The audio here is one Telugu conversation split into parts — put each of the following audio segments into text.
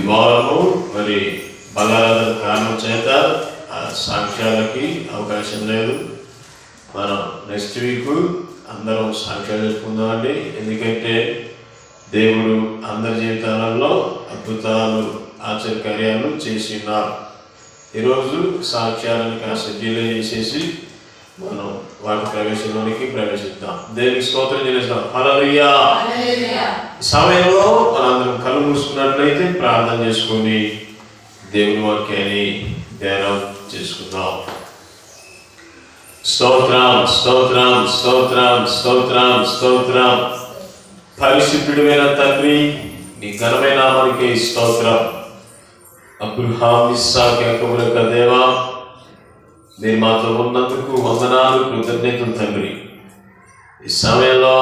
వారము మరి బలారాధన కారణం చేత ఆ సాక్ష్యాలకి అవకాశం లేదు. మనం నెక్స్ట్ వీక్ అందరం సాక్ష్యాలు చెప్పుకుందామండి. ఎందుకంటే దేవుడు అందరి జీవితాలలో అద్భుతాలు ఆశ్చర్యకార్యాలు చేసి ఉన్నారు. ఈరోజు సాక్ష్యాలను కాస్త డిలే చేసేసి మనం వాటి ప్రవేశంలోనికి ప్రవేశిద్దాం. దేవునికి స్తోత్రం చేస్తాం. హల్లెలూయా. ఈ సమయంలో మనందరం కళ్ళు మూసుకున్నట్లయితే ప్రార్థన చేసుకొని దేవుని వాక్యాన్ని ధ్యానం చేసుకుందాం. స్తోత్రం స్తోత్రం స్తోత్రం స్తోత్రం స్తోత్రం. పరిశుద్ధుడైన తండ్రి, నీ ఘనమైన నామానికి స్తోత్రం. అబ్రహాం, ఇస్సాకు, యాకోబుల యొక్క దేవా, మీరు మాతో ఉన్నందుకు వందనాలు, కృతజ్ఞతలు తండ్రి. ఈ సమయంలో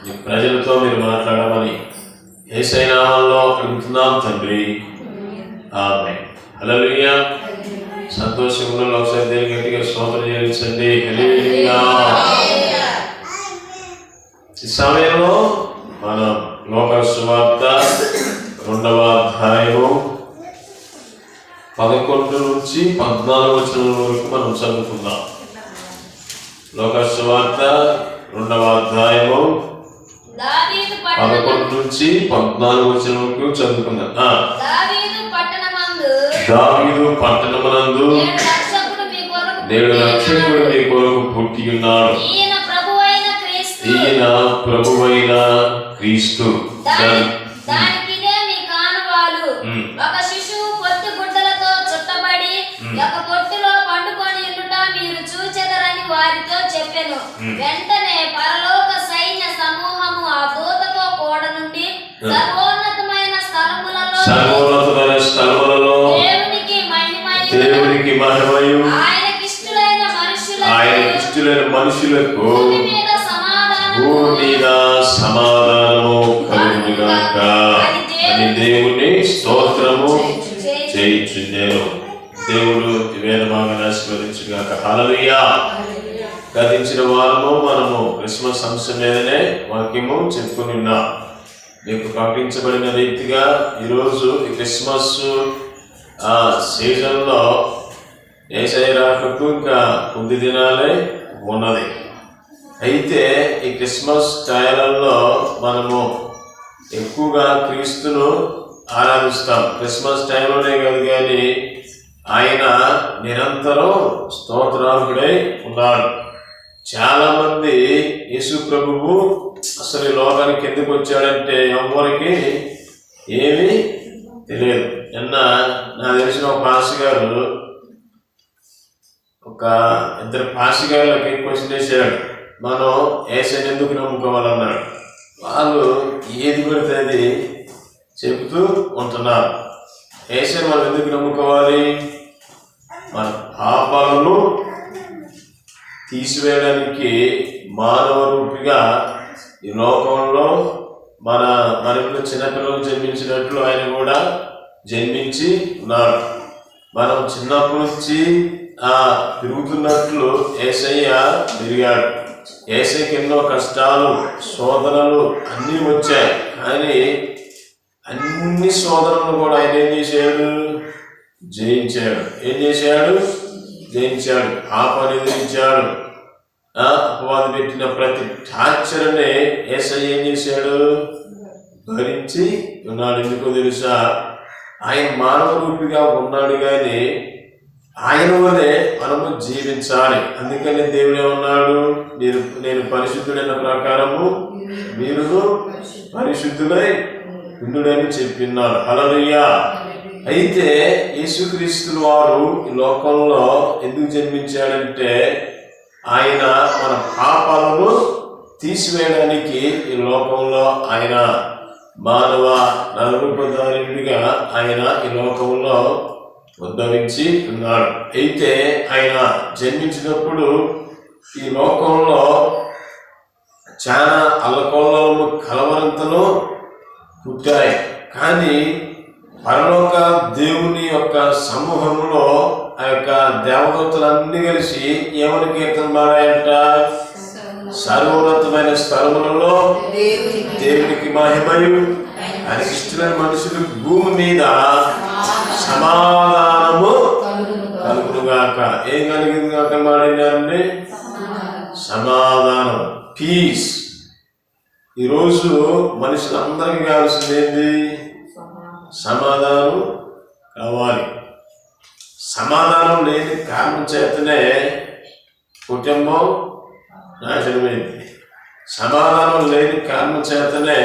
నీ ప్రజలతో మీరు మాట్లాడమని యేసయ్య నామములో అడుగుతున్నాం తండ్రి. ఆమేన్. హల్లెలూయా. సంతోషంగా ఒకసారి దేవునికి గట్టిగా స్తోత్రం చెల్లించండి. హల్లెలూయా. ఈ సమయంలో మనం లోకాసు సువార్త 2వ అధ్యాయము 11 నుంచి 14 వచనం వరకు మనం చదువుకుందాం. లోకాసు సువార్త 2వ అధ్యాయము 11 నుంచి 14 వచనం వరకు చదువుకుందాం. దావీదు పట్టణమునందు నేడు రక్షకుడు మీ కొరకు పుట్టి ఉన్నాడు. ఈయన ప్రభువైన క్రీస్తు. దానికిదే మీ కానువాలు. ఒక శిశువు పొత్తి గుడ్డలతో చుట్టబడి ఒక పొట్టులో పండుకొని ఉండుట మీరు చూచెదరని వారితో చెప్పెను. వెంటనే పరలోక సైన్య సమూహము ఆ దూతతో కూడా నుండి సర్వోన్నతమైన స్థలములలో దేవునికి మహిమయు ఆయనకిష్టులైన మనుషులకు భూమి మీద సమాధానము కలుగునుగాక అని దేవుని స్తోత్రము చేయుచుండెను. దేవుడు వేదభాగాన్ని ఆశీర్వదించుగాక. హల్లెలూయా. గతించిన వారము మనము క్రిస్మస్ అంశం మీదనే వాక్యము చెప్పుకుని ఉన్నాం. మీకు ప్రకటించబడిన రీతిగా ఈరోజు ఈ క్రిస్మస్ సీజన్లో యేసయ్య రాకకు ఇంకా కొద్ది దినాలే ఉన్నది. అయితే ఈ క్రిస్మస్ టైంలో మనము ఎక్కువగా క్రీస్తును ఆరాధిస్తాం. క్రిస్మస్ టైంలోనే కాదు కానీ ఆయన నిరంతరం స్తోత్రార్హుడై ఉన్నాడు. చాలా మంది యేసు ప్రభువు అసలు ఈ లోకానికి ఎందుకు వచ్చాడంటే ఎవరికి ఏమీ తెలియదు. నిన్న నాకు తెలిసిన ఒక పాస్టర్ గారు ఒక ఇద్దరు పాస్టర్ గారులకి క్వశ్చన్ వేసాడు, మనం యేసయ్యను ఎందుకు నమ్ముకోవాలన్నాడు. వాళ్ళు ఏది పడితే అది చెబుతూ ఉంటున్నారు. యేసయ్యను మనం ఎందుకు నమ్ముకోవాలి? మన పాపాలను తీసివేయడానికి మానవ రూపిగా ఈ లోకంలో మనకు చిన్నపిల్లలు జన్మించినట్లు ఆయన కూడా జన్మించి ఉన్నాడు. మనం చిన్నప్పటి నుంచి తిరుగుతున్నట్లు యేసయ్య తిరిగాడు. యేసయ్యకి ఎన్నో కష్టాలు, శోధనలు అన్నీ వచ్చాయి. కానీ అన్ని శోధనలు కూడా ఆయన ఏం చేశాడు? జయించాడు. ఏం చేశాడు? జయించాడు. పాపాన్ని ఎదిరించాడు. అపవాది పెట్టిన ప్రతి టార్చర్ని యేసయ్య ఏం చేశాడు? భరించి ఉన్నాడు. ఎందుకో తెలుసా? ఆయన మానవ రూపిగా ఉన్నాడు కానీ ఆయన వల్లే మనము జీవించాలి. అందుకని దేవుడు ఏమన్నాడు? నేను పరిశుద్ధుడైన ప్రకారము మీరు పరిశుద్ధులై ఉండుడని చెప్పినాడు. హల్లెలూయా. అయితే యేసుక్రీస్తు వారు ఈ లోకంలో ఎందుకు జన్మించాడంటే ఆయన మన పాపాలను తీసివేయడానికి ఈ లోకంలో ఆయన మానవ నరరూపధారుడిగా ఆయన ఈ లోకంలో ఉద్భవించి ఉన్నాడు. అయితే ఆయన జన్మించినప్పుడు ఈ లోకంలో చాలా అల్లకొల్లము కలవరంతలు పుట్టాయి. కానీ పరలోక దేవుని యొక్క సమూహంలో ఆ యొక్క దేవదూతలన్నీ కలిసి ఏమని కీర్తన పాడాయంట? సర్వోన్నతమైన స్థలములలో దేవునికి మహిమయు ఆయనకి ఇష్టమైన మనుషులకు భూమి మీద సమాధానము కలుగునుగాక. ఏం కలిగింది కాక మాట్లాడండి? సమాధానం, పీస్. ఈరోజు మనుషులందరికీ కావాల్సింది ఏంటి? సమాధానం కావాలి. సమాధానం లేని కారణం చేతనే కుటుంబం నాశనమైంది. సమాధానం లేని కారణం చేతనే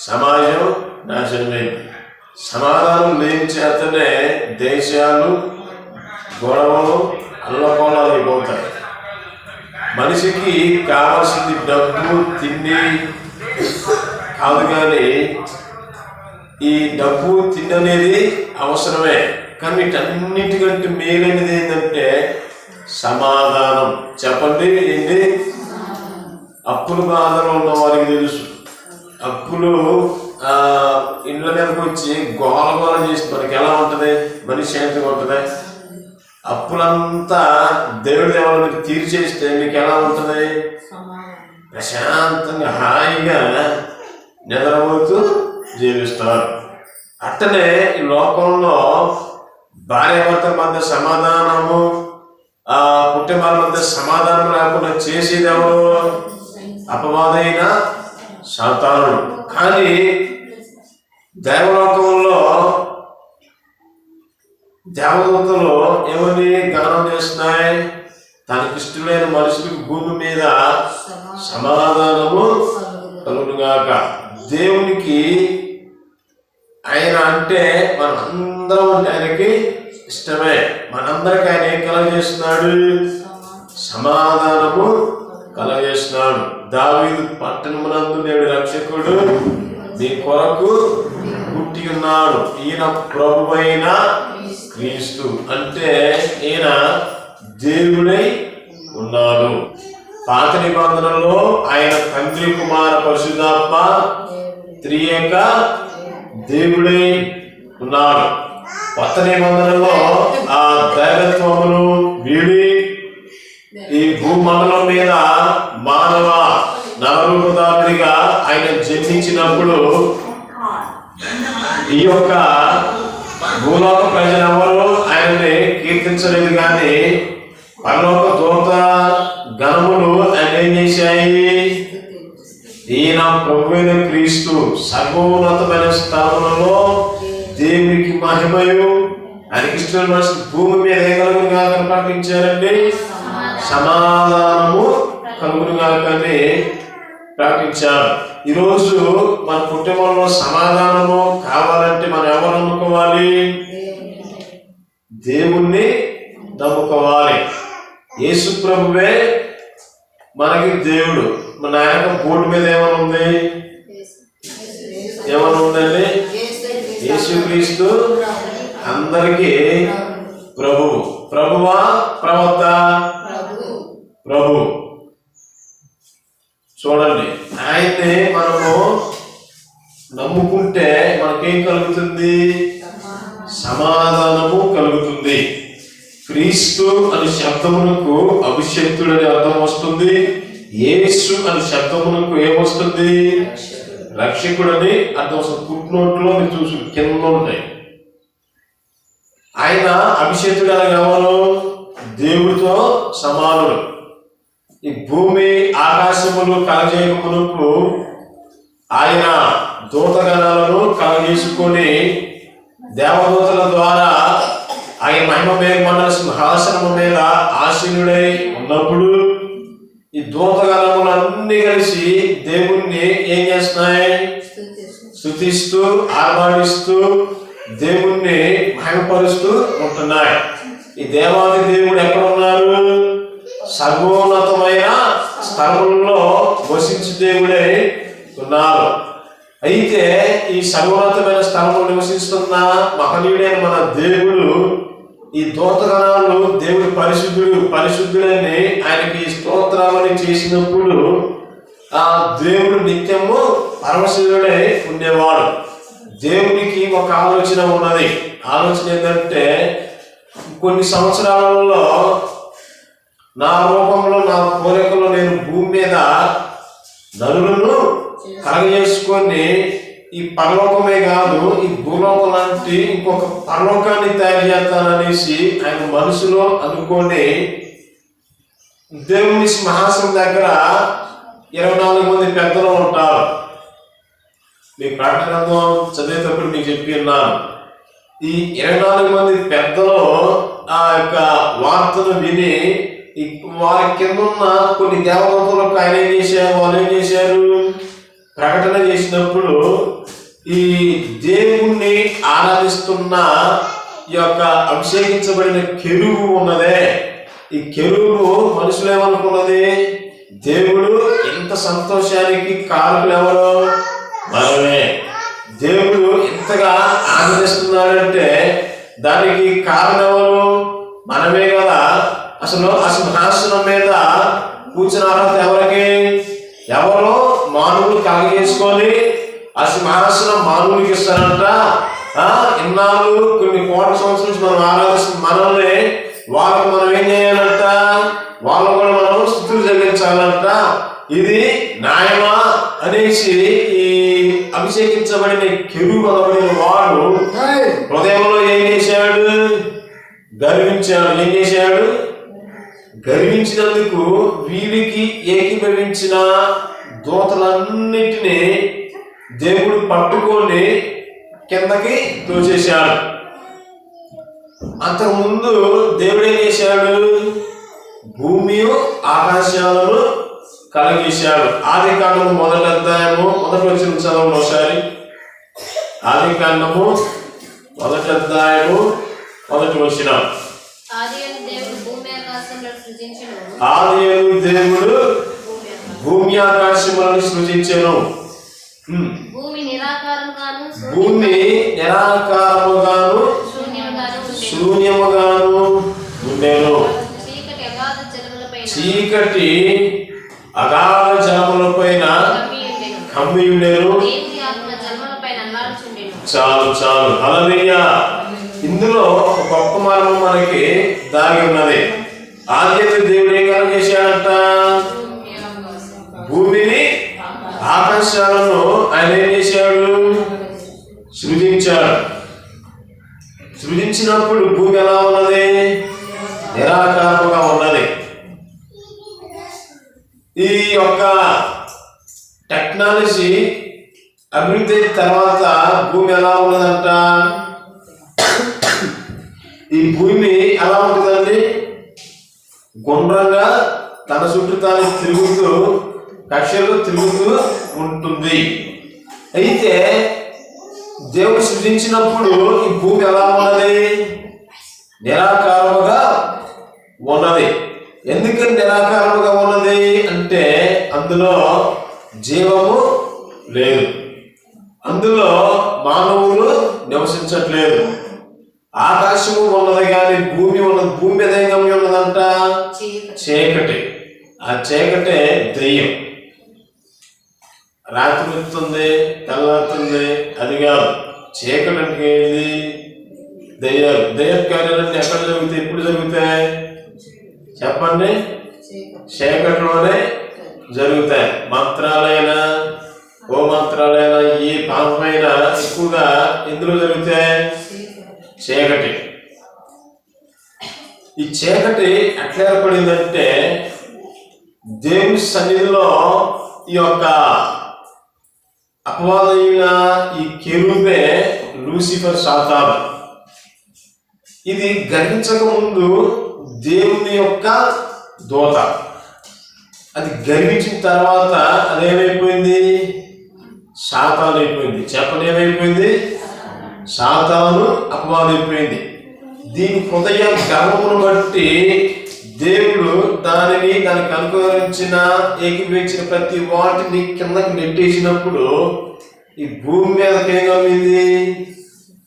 సమాజం నాశనమైంది. సమాధానం లేని చేతనే దేశాలు గొడవలు అల్లకోలాలు అయిపోతాయి. మనిషికి కావాల్సింది డబ్బు, తిండి కాదు, కానీ ఈ డబ్బు, తిండి అనేది అవసరమే. కానీ వీటన్నిటికంటే మేలైనది ఏంటంటే సమాధానం. చెప్పండి ఏంటి? అప్పుల బాధలో ఉన్న వారికి తెలుసు. అప్పులు ఇండ్ల మీదకి వచ్చి గోల చేసి మనకి ఎలా ఉంటుంది? మనిషి శాంతిగా ఉంటుంది. అప్పులంతా దేవుడి దేవాలయానికి తీర్చేస్తే మీకు ఎలా ఉంటుంది? ప్రశాంతంగా హాయిగా నిద్రపోతూ జీవిస్తారు. అట్టనే ఈ లోకంలో భార్యాభర్తల మధ్య సమాధానము, కుటుంబాల మధ్య సమాధానం లేకుండా చేసేది ఎవరు? అపవాదైన సాతానుడు. కానీ దేవలోకంలో దేవదూతలు ఎవరిని గానం చేస్తున్నాయి? తనకిష్టమైన మనుషులకు భూమి మీద సమాధానము కలుగునుగాక. దేవునికి ఆయన అంటే మనందరం అంటే ఆయనకి ఇష్టమే. మనందరికి ఆయన ఏం కలగజేస్తున్నాడు? సమాధానము కలగజేస్తున్నాడు. దావీదు పట్టణమునందు నేడు రక్షకుడు మీ కొరకు పుట్టి ఉన్నాడు, ఈయన ప్రభువైన క్రీస్తు. అంటే ఈయన దేవుడై ఉన్నాడు. పాత నిబంధనలో ఆయన తండ్రి, కుమార, పరిశుద్ధాత్మ త్రియేక దేవుడై ఉన్నాడు. కొత్త నిబంధనలో ఆ దైవత్వమును వీడి ఈ భూమండలం మీద మానవ నవరూపధారుడిగా ఆయన జన్మించినప్పుడు ఈ యొక్క భూలోక ప్రజలెవరూ ఆయనని కీర్తించలేదు. కానీ పరలోక దూత గణములు ఆయన ఏం చేశాయి? ఈయన ప్రభువైన క్రీస్తు సర్వోన్నతమైన స్థలములలో దేవునికి మహిమయు ఆయనకి ఇష్టమైన మనుషులు భూమి మీద ఏ కలుగునుగా ప్రకటించారండి? సమాధానము కలుగునుగా కానీ ప్రకటించారు. ఈరోజు మన కుటుంబంలో సమాధానము కావాలంటే మనం ఎవరు నమ్ముకోవాలి? దేవుణ్ణి నమ్ముకోవాలి. యేసు ప్రభువే మనకి దేవుడు. మన ఆయన బోర్డు మీద ఏమైనా ఉంది? ఏమైనా ఉందండి? యేసుక్రీస్తు అందరికీ ప్రభువు. ప్రభువా ప్రవక్త? ప్రభు. చూడండి, ఆయన్ని మనము నమ్ముకుంటే మనకేం కలుగుతుంది? సమాధానము కలుగుతుంది. క్రీస్తు అనే శబ్దమునకు అభిషక్తుడని అర్థం వస్తుంది. యేసు అనే శబ్దమునకు ఏమొస్తుంది? రక్షకుడని అర్థం వస్తుంది. ఫుట్నోట్లో మీరు చూసి కింద ఉంటాయి. ఆయన అభిషేకుడు అని ఎవరు? దేవుడితో సమానుడు. ఈ భూమి ఆకాశములు కలజేయమునకు ఆయన దూతగణాలను కలగజేసుకొని దేవదూతల ద్వారా ఆయన మహిమ మండల సింహాసనము మీద ఆసీనుడై ఉన్నప్పుడు ఈ దూతగణములన్నీ కలిసి దేవుణ్ణి ఏం చేస్తున్నాయి? స్తుతిస్తూ ఆరాధిస్తూ దేవుణ్ణి మహిమపరుస్తూ ఉంటున్నాయి. ఈ దేవాది దేవుడు ఎక్కడ ఉన్నారు? సర్వోన్నతమైన స్థలంలో వసించు దేవుడే ఉన్నారు. అయితే ఈ సర్వోన్నతమైన స్థలంలో నివసిస్తున్న మహనీయుడైన మన దేవుడు ఈ దూతగణాలు దేవుడు పరిశుద్ధుడని ఆయనకి స్తోత్రాలని చేసినప్పుడు ఆ దేవుడు నిత్యము పరమశివుడై ఉండేవాడు. దేవునికి ఒక ఆలోచన ఉన్నది. ఆలోచన ఏంటంటే, కొన్ని సంవత్సరాలలో నా రూపంలో నా కోరికలో నేను భూమి మీద నరులను కలగజేసుకొని ఈ పరలోకమే కాదు, ఈ భూలోకం లాంటి ఇంకొక పరలోకాన్ని తయారు చేస్తాననేసి ఆయన మనసులో అనుకొని దేవుని సింహాసనం దగ్గర 24 మంది పెద్దలు ఉంటారు. మీ ప్రకటన గ్రంథం చదివేటప్పుడు మీకు చెప్పి ఉన్నాను. ఈ 24 మంది పెద్దలు ఆ యొక్క వార్తను విని వారి కింద ఉన్న కొన్ని దేవతలకు ఆయన ఏం చేశారు, వాళ్ళు ఏం చేశారు, ప్రకటన చేసినప్పుడు ఈ దేవుణ్ణి ఆరాధిస్తున్న ఈ యొక్క అభిషేకించబడిన కెరూబు ఉన్నదే, ఈ కెరూబు మనుషులు ఏమనుకున్నది, దేవుడు ఎంత సంతోషానికి కారకులు ఎవరు, మనమే. దేవుడు ఎంతగా ఆనందిస్తున్నాడంటే దానికి కారణం ఎవరు, మనమే కదా. అసలు ఆ సింహాసనం మీద కూర్చున్న అర్హత ఎవరికి, ఎవరో మానవులు కలగజేసుకొని ఆ సింహాసనం మానవులకి ఇస్తారంట. ఇన్నాళ్ళు కొన్ని కోట్ల సంవత్సరాల నుంచి మనం ఆరాధిస్తున్న మనల్ని వాళ్ళకు మనం ఏం చేయాలంట, వాళ్ళు కూడా మనం స్తుతులు చెల్లించాలంట. ఇది న్యాయమా అనేసి ఈ అభిషేకించబడిన కెరూబు అనబడిన వాడు హృదయంలో ఏం చేశాడు, గర్వించాడు. ఏం చేశాడు, గర్వించినందుకు వీరికి ఏకీభవించిన దూతలన్నిటినీ దేవుడు పట్టుకొని కిందకి తోచేశాడు. అంతకుముందు దేవుడు ఏం చేశాడు, భూమి ఆకాశాలను కలగేశాడు. ఆది కాండము 1వ అధ్యాయము 1వ వచనం చదవండి ఒకసారి. ఆది కాండము 1వ అధ్యాయము 1వ వచనం. ఆదియందు దేవుడు భూమి ఆకాశములను సృజించెను. భూమి నిరాకారముగాను శూన్యముగాను ఉండెను. చీకటి అగాధ జలములపైన కమ్మి ఉండెను. చాలు చాలు, హల్లెలూయా. ఇందులో ఒక గొప్ప మర్మం మనకి దాగి ఉన్నది. ఆదియందు దేవుడు ఏం కలుగజేశాడంట, భూమిని ఆకాశాలను ఆయన ఏం చేశాడు, సృజించాడు. సృజించినప్పుడు భూమి ఎలా ఉన్నది, నిరాకారముగా ఉన్నది. ఈ యొక్క టెక్నాలజీ అభివృద్ధి తర్వాత భూమి ఎలా ఉన్నదంట, ఈ భూమి ఎలా ఉంటుందండి, గుండ్రంగా తన చుట్టూ తాను తిరుగుతూ కక్షలు తిరుగుతూ ఉంటుంది. అయితే దేవుడు సృజించినప్పుడు ఈ భూమి ఎలా ఉన్నది, నిరాకారముగా ఉన్నది. ఎందుకని నిరాకారముగా ఉన్నది అంటే అందులో జీవము లేదు, అందులో మానవులు నివసించట్లేదు. ఆకాశము ఉన్నది కానీ భూమి ఉన్నది. భూమి మీద ఏం ఉన్నదంట, చీకటి. ఆ చీకటే దెయ్యం. రాత్రి వస్తుంది, తెల్లారుతుంది, అది కాదు. చీకటి అంటే ఏంది, దెయ్యాలు. దెయ్య కార్యాలన్నీ ఎక్కడ జరుగుతాయి, ఎప్పుడు జరుగుతాయి చెప్పండి, చీకటిలోనే జరుగుతాయి. మంత్రాలైనా ఓ మంత్రాలైనా ఈ పాపమైనా ఎక్కువగా ఎందులో జరుగుతాయి, చీకటి. ఈ చీకటి ఎట్లా ఏర్పడిందంటే దేవుని సన్నిధిలో ఈ యొక్క అపవాదైన ఈ కెరూబే లూసిఫర్ సాతాను. ఇది గర్వించక ముందు దేవుని యొక్క దూత. అది గర్వించిన తర్వాత అదేమైపోయింది, సాతాను అయిపోయింది. చెప్పని ఏమైపోయింది, సాతాను అపవాదైపోయింది. దీని హృదయ గర్వమును బట్టి దేవుడు దానికి అనుకరించిన ఏకీభవించిన ప్రతి వాటిని కిందకి నెట్టేసినప్పుడు ఈ భూమి మీదకి ఏం కమ్మింది,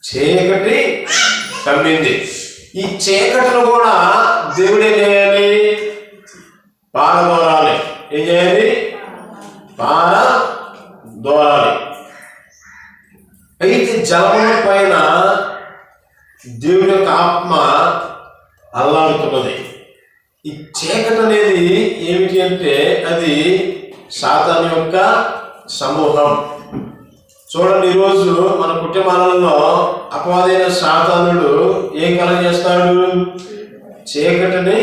చీకటి కమ్మింది. ఈ చీకటిని కూడా దేవుడు ఏం చేయాలి, పారదోరాలి. ఏం చేయాలి, పారదోరాలి. అయితే జలముల పైన దేవుని యొక్క ఆత్మ అల్లాడుతున్నది. ఈ చీకటి అనేది ఏమిటి అంటే అది సాతాను యొక్క సమూహం. చూడండి, ఈరోజు మన కుటుంబాలలో అపవాదైన సాతానుడు ఏం కలగజేస్తాడు? చీకటిని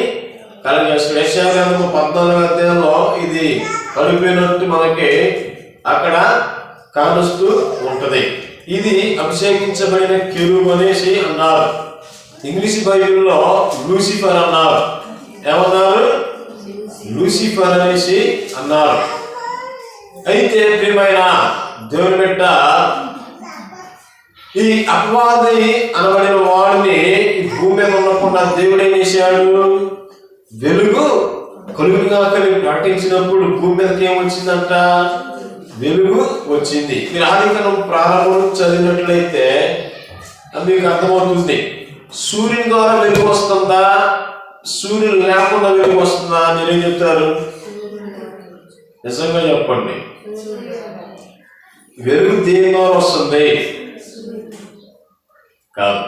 కలగజేస్తాడు. యెషయా గ్రంథము 14వ అధ్యాయంలో ఇది కలిపినట్టు మనకి అక్కడ కానొస్తూ ఉంటది. ఇది అభిషేకించబడిన కెరూబు అనేసి అన్నారు. ఇంగ్లీష్ బైబిల్లో లూసిఫర్ అన్నారు. ఏమన్నారు? లూసిఫర్ అనేసి అన్నారు. అయితే ప్రియమైన దేవుని బిడ్డ, ఈ అపవాది అనబడిన వాడిని ఈ భూమి మీద ఉండకుండా దేవుడు ఏం చేశాడు? వెలుగు కలుగుగా కలిగి ప్రకటించినప్పుడు భూమి మీదకి ఏమొచ్చిందంట? వెలుగు వచ్చింది. మీరు ఆదికాండం ప్రారంభం చదివినట్లయితే మీకు అర్థమవుతుంది. సూర్యుని ద్వారా వెలుగు వస్తుందా? సూర్యుడు లేకుండా వెలుగు వస్తుందా? మీరేం చెప్తారు? నిజంగా చెప్పండి. వెలుగు దేని ద్వారా వస్తుంది? కాదు.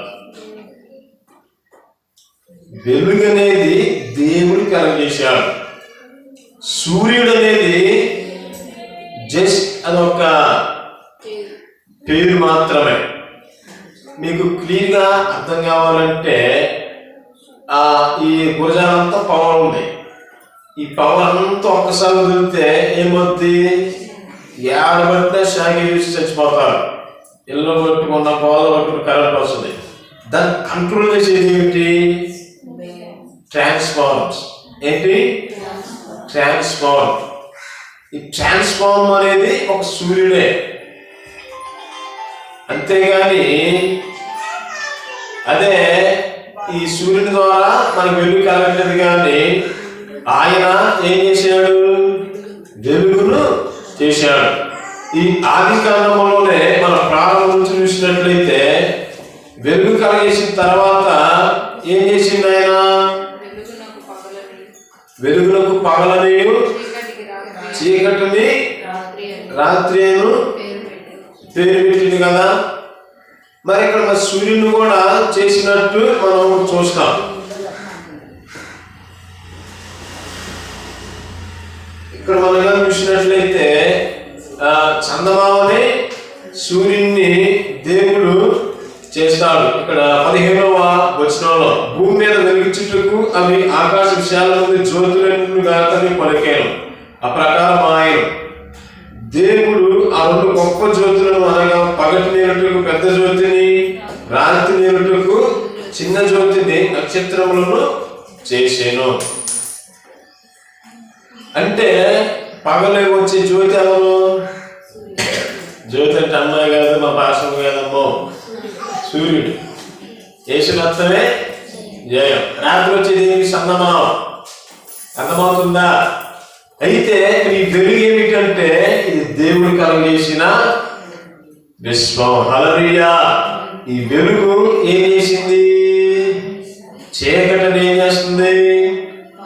వెలుగు అనేది దేవుడు కలగజేశాడు. సూర్యుడు అనేది జస్ట్ అదొక పేరు మాత్రమే. మీకు క్లియర్గా అర్థం కావాలంటే ఈ గురజాలంతా పవర్ ఉంది. ఈ పవర్ అంతా ఒక్కసారి వదిలితే ఏమవుద్ది? ఏడబట్టిన షాకి చూసి చచ్చిపోతారు. ఇల్లు పట్టుకున్న గోడ పట్టుకుని కరెంట్ వస్తుంది. దాన్ని కంట్రోల్ చేసేది ఏమిటి? ట్రాన్స్ఫార్మర్స్. ఏంటి? ట్రాన్స్ఫార్మ్. ఈ ట్రాన్స్ఫార్మ్ అనేది ఒక సూర్యుడే, అంతేగాని అదే ఈ సూర్యుని ద్వారా మనకు వెలుగు కలగలేదు. కానీ ఆయన ఏం చేశాడు? వెలుగును చేశాడు. ఈ ఆది కాండంలోనే మన ప్రారంభం నుంచి చూసినట్లయితే వెలుగు కలగేసిన తర్వాత ఏం చేసింది ఆయన? వెలుగునకు పగలని చీకటిని రాత్రి పేరు పెట్టింది కదా. మరి ఇక్కడ మన సూర్యుని కూడా చేసినట్టు మనం చూస్తాం. ఇక్కడ మనం చూసినట్లయితే చందమామని సూర్యుని దేవుడు చేస్తాడు. ఇక్కడ 15వ వచనంలో భూమి మీద వెలిగించుటకు అవి ఆకాశ విశాల నుండి జ్యోతులను గాకని పలికాను. ఆ ప్రకారం ఆయన దేవుడు ఆ 2 గొప్ప జ్యోతులను, అనగా పగటి నేరుటకు పెద్ద జ్యోతిని, రాత్రి నేరుటకు చిన్న జ్యోతిని, నక్షత్రములను చేసాను. అంటే పగలే వచ్చే జ్యోతి ఎవరు? జ్యోతి అంటే అమ్మాయి కాదు, మా భాషము కాదమ్మో, సూర్యుడు. యేసునత్తమే జయం. రాత్రి వచ్చేది చందమామ. అర్థమవుతుందా? అయితే ఈ వెలుగు ఏమిటంటే ఇది దేవుడు కలగజేసిన విశ్వం. హల్లెలూయా. ఈ వెలుగు ఏం చేసింది? చీకటిని ఏం చేస్తుంది?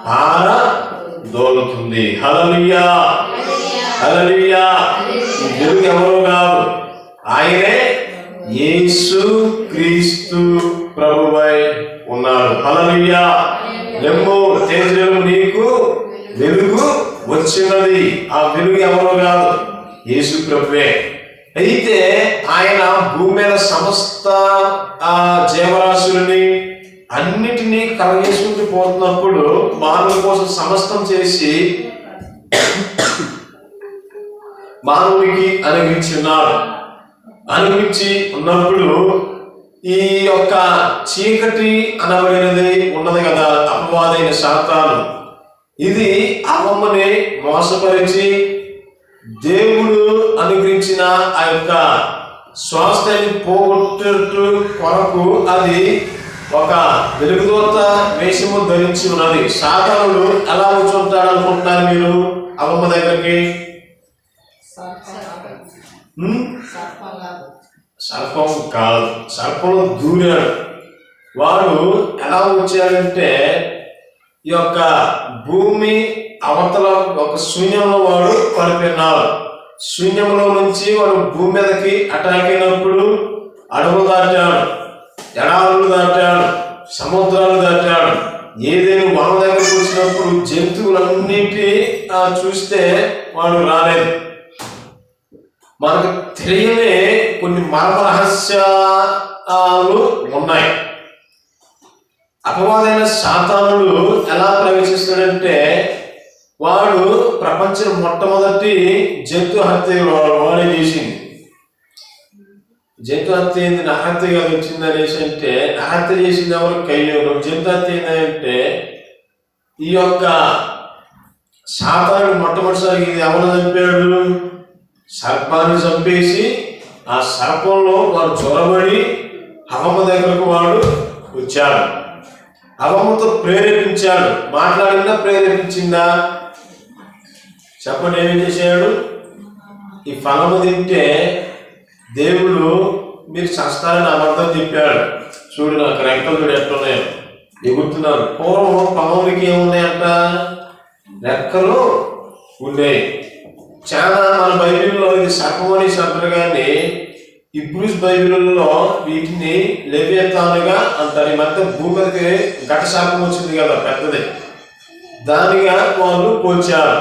పారదోలుతుంది. హల్లెలూయా, హల్లెలూయా. ఈ వెలుగు ఎవరో కాదు, ఆయనే యేసు క్రీస్తు ప్రభువై ఉన్నాడు. హల్లెలూయా. లెమ్ము తేజము నీకు వెలుగు వచ్చినది. ఆ వెలుగు ఎవరో కాదు, యేసు ప్రభువే. అయితే ఆయన భూమి మీద సమస్త జీవరాశులని అన్నిటినీ కలగేసుకుంటూ పోతున్నప్పుడు మానవుల కోసం సమస్తం చేసి మానవునికి అనుగ్రహించి ఉన్నాడు. అనుగ్రహించి ఉన్నప్పుడు ఈ యొక్క చీకటి అనబడినది ఉన్నది కదా, అపవాదైన సాతాను. ఇది అమ్మని మోసపరిచి దేవుడు అనుగ్రహించిన ఆ యొక్క స్వాస్థ్యాన్ని పోగొట్టు కొరకు అది ఒక వెలుగుదూత వేషము ధరించి ఉన్నది. సాతానుడు ఎలా వచ్చుంటాడు అనుకుంటున్నారు మీరు? అమ్మమ్మ దగ్గరికి సర్పం కాదు, సర్పంలో దూరాడు. వాడు ఎలా వచ్చాడంటే ఈ యొక్క భూమి అవతల ఒక శూన్యంలో వాడు పడిపోయినాడు. శూన్యంలో నుంచి వాడు భూమి మీదకి అటాక్ అయినప్పుడు అడవులు దాటాడు, ఎడారులు దాటాడు, సముద్రాలు దాటాడు. ఏదైనా మన దగ్గరకు వచ్చినప్పుడు జంతువులన్నిటి చూస్తే వాడు రాలేదు. మనకు తెలియని కొన్ని మర్మ రహస్యాలు ఉన్నాయి. అపవాదైన సాతానుడు ఎలా ప్రవేశిస్తాడంటే, వాడు ప్రపంచం మొట్టమొదటి జంతు హత్య వాడే చేసింది. జంతు హత్య ఏంది, నరహత్యగా వచ్చింది అనేసి అంటే, నరహత్య చేసింది ఎవరు? కయ్యూరు. జంతు హత్య ఏంటంటే, ఈ యొక్క సాతానుడు మొట్టమొదటిసారి ఎవరు చంపాడు? సర్పాన్ని చంపేసి ఆ సర్పంలో వాడు చొరబడి హవమ్మ దగ్గరకు వాడు వచ్చాడు. హవమ్మతో ప్రేరేపించాడు. మాట్లాడిందా? ప్రేరేపించిందా? చెప్పండి, ఏమి చేశాడు? ఈ ఫలము తింటే దేవుడు మీరు చస్తారని అబద్ధం చెప్పాడు. చూడు, నాకు రెక్కలు చూడు ఎట్లున్నాయో, ఎగురుతున్నారు. పూర్వం పాములకి ఏమున్నాయంట? రెక్కలు ఉండేవి. చాలా మన బైబిల్లో ఇది సర్పం అనేసి అంటారు, కానీ ఇబ్రూస్ బైబిల్లో వీటిని లెవియథానుగా అంటారు. ఈ మధ్య భూమి మీదకి ఘట శాపం వచ్చింది కదా, పెద్దది, దానిగా వాళ్ళు పోల్చారు.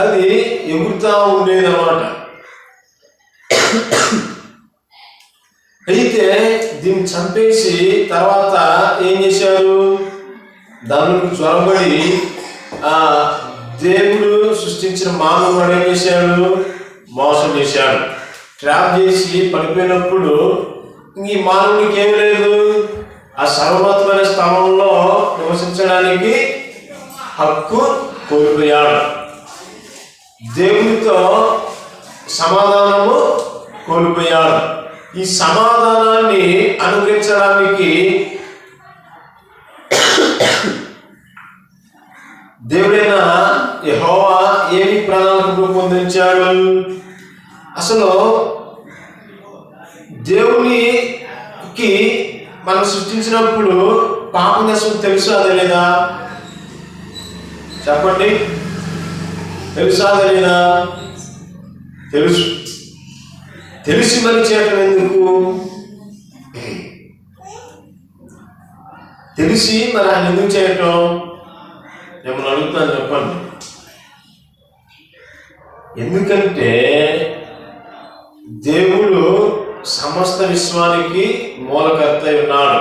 అది ఎగురుతా ఉండేది అన్నమాట. అయితే దీన్ని చంపేసి తర్వాత ఏం చేశారు? దానికి జ్వరబడి దేవుడు సృష్టించిన మానవుడు ఏం చేశాడు? మోసం చేశాడు. ట్రాప్ చేసి పడిపోయినప్పుడు ఈ మానవుడికి ఏం లేదు, ఆ సర్వోన్నతమైన స్థలంలో నివసించడానికి హక్కు కోల్పోయాడు. దేవునితో సమాధానము కోల్పోయాడు. ఈ సమాధానాన్ని అనుగ్రహించడానికి దేవుడైన యెహోవా ఏమి ప్రణాళిక రూపొందించాడు? అసలు దేవునికి మనం సృష్టించినప్పుడు పాప నష్టం తెలుసు, అదే లేదా? చెప్పండి, తెలుసా అదే లేదా? తెలుసు. తెలిసి మరి చేయటం ఎందుకు? తెలిసి మరి ఆయన ఎందుకు చేయటం? ఏమన్నా అడుగుతాను, చెప్పండి. ఎందుకంటే దేవుడు సమస్త విశ్వానికి మూలకర్త ఉన్నాడు.